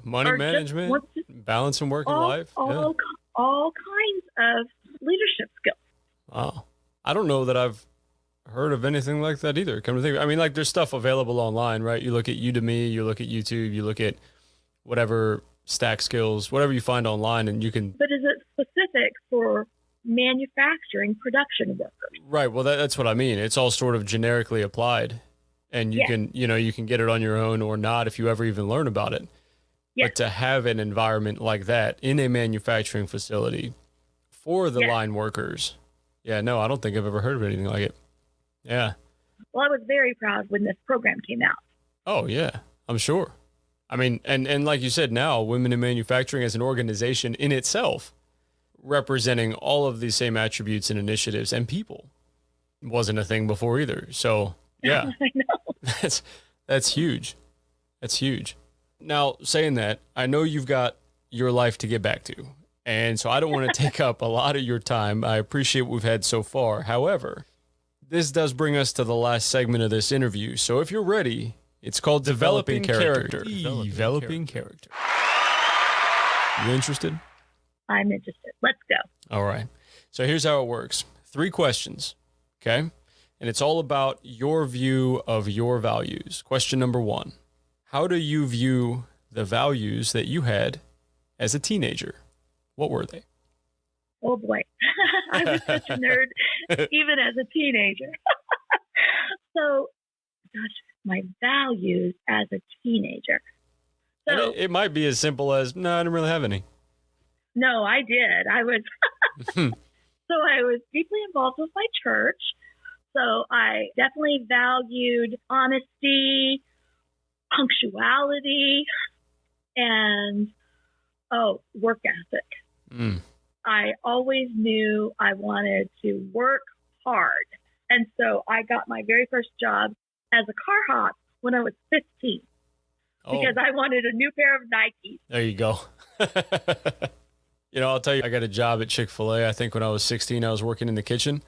B: money management, balancing work and life.
A: All kinds of leadership skills.
B: Wow. I don't know that I've heard of anything like that either. Come to think of it. There's stuff available online, right? You look at Udemy, you look at YouTube, you look at whatever Stack Skills, whatever you find online, and you can.
A: But is it specific for manufacturing production workers?
B: Right. Well, that's what I mean. It's all sort of generically applied, and you can get it on your own or not if you ever even learn about it. Yes. But to have an environment like that in a manufacturing facility for the line workers, I don't think I've ever heard of anything like it. Yeah.
A: Well, I was very proud when this program came out.
B: Oh yeah, I'm sure. And like you said, now Women in Manufacturing as an organization in itself, representing all of these same attributes and initiatives and people, wasn't a thing before either. So yeah,
A: I know.
B: That's huge. That's huge. Now, saying that, I know you've got your life to get back to, and so I don't want to take up a lot of your time. I appreciate what we've had so far. However, this does bring us to the last segment of this interview. So if you're ready, it's called Developing Character. Developing Character. You interested?
A: I'm interested. Let's go.
B: All right. So here's how it works. 3 questions, okay? And it's all about your view of your values. Question number 1. How do you view the values that you had as a teenager? What were they?
A: Oh, boy. I was such a nerd, even as a teenager. So, gosh, my values as a teenager. So
B: it might be as simple as, no, I didn't really have any.
A: No, I did. I was so I was deeply involved with my church. So I definitely valued honesty, punctuality, and work ethic. I always knew I wanted to work hard. And so I got my very first job as a car hop when I was 15 because I wanted a new pair of Nikes.
B: There you go. I'll tell you, I got a job at Chick-fil-A. I think when I was 16, I was working in the kitchen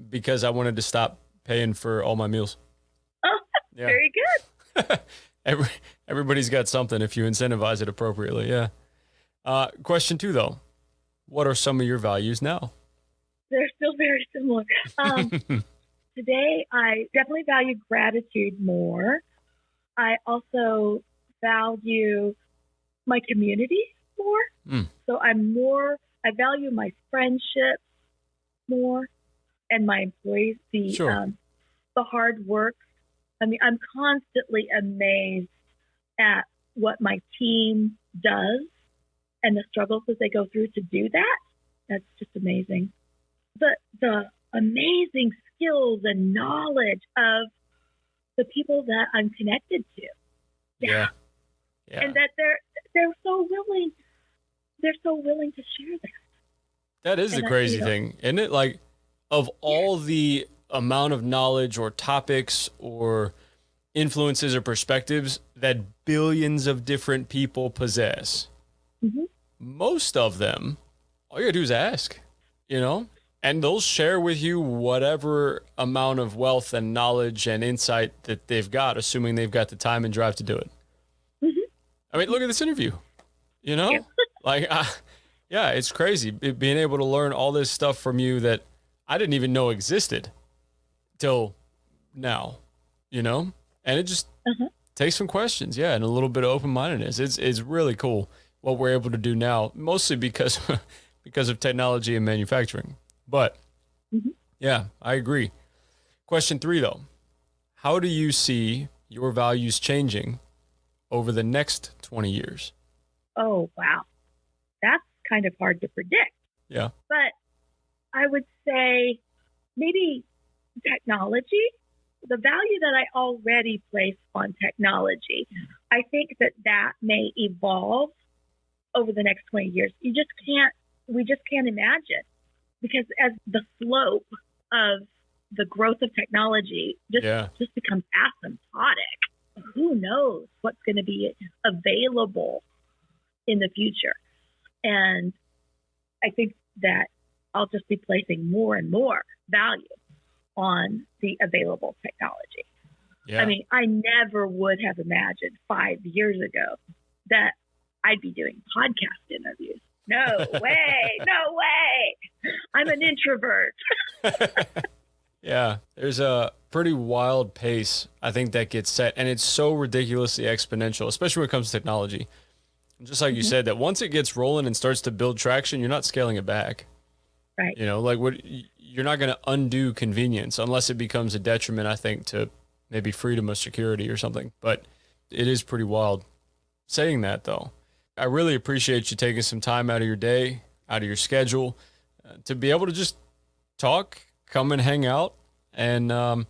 B: because I wanted to stop paying for all my meals.
A: Oh, very good.
B: Everybody's got something if you incentivize it appropriately. Yeah. Question 2, though. What are some of your values now?
A: very similar. Today, I definitely value gratitude more. I also value my community more. So I value my friendships more and my employees, the hard work. I mean, I'm constantly amazed at what my team does and the struggles that they go through to do that. That's just amazing. The amazing skills and knowledge of the people that I'm connected to.
B: Yeah.
A: And that they're so willing to share that.
B: That is the crazy thing, isn't it? Like, of all the amount of knowledge or topics or influences or perspectives that billions of different people possess, most of them, all you gotta do is ask, and they'll share with you whatever amount of wealth and knowledge and insight that they've got, assuming they've got the time and drive to do it. I mean, look at this interview, it's crazy being able to learn all this stuff from you that I didn't even know existed till now, and it just takes some questions. Yeah. And a little bit of open-mindedness. It's really cool what we're able to do now, mostly because of technology and manufacturing. But yeah, I agree. Question 3 though, how do you see your values changing over the next 20 years?
A: Oh, wow. That's kind of hard to predict.
B: Yeah.
A: But I would say maybe technology, the value that I already place on technology, I think that may evolve over the next 20 years. We just can't imagine, because as the slope of the growth of technology just becomes asymptotic, who knows what's going to be available in the future. And I think that I'll just be placing more and more value on the available technology.
B: Yeah.
A: I mean, I never would have imagined 5 years ago that I'd be doing podcast interviews. No way. No way. I'm an introvert.
B: Yeah. There's a pretty wild pace, I think, that gets set. And it's so ridiculously exponential, especially when it comes to technology. Just like you said, that once it gets rolling and starts to build traction, you're not scaling it back.
A: Right.
B: You're not going to undo convenience unless it becomes a detriment, I think, to maybe freedom of security or something. But it is pretty wild. Saying that, though, I really appreciate you taking some time out of your day, out of your schedule, to be able to just talk, come and hang out, and,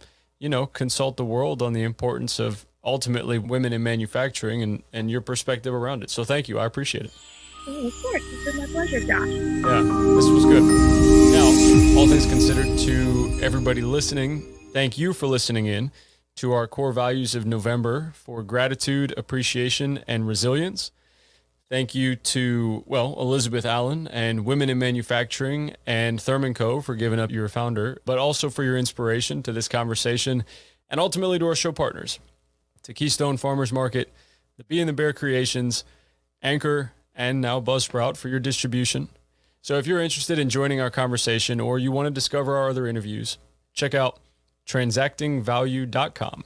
B: consult the world on the importance of ultimately women in manufacturing and your perspective around it. So thank you. I appreciate it.
A: Oh, of course. It's been my pleasure, Josh.
B: Yeah, this was good. Now, all things considered, to everybody listening, thank you for listening in to our core values of November for gratitude, appreciation, and resilience. Thank you to, Elizabeth Allen and Women in Manufacturing and Thurman Co. for giving up your founder, but also for your inspiration to this conversation, and ultimately to our show partners, to Keystone Farmers Market, the Bee and the Bear Creations, Anchor, and now Buzzsprout for your distribution. So if you're interested in joining our conversation or you want to discover our other interviews, check out transactingvalue.com.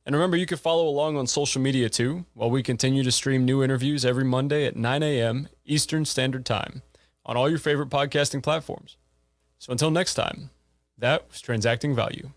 B: And remember, you can follow along on social media too, while we continue to stream new interviews every Monday at 9 a.m. Eastern Standard Time on all your favorite podcasting platforms. So until next time, that was Transacting Value.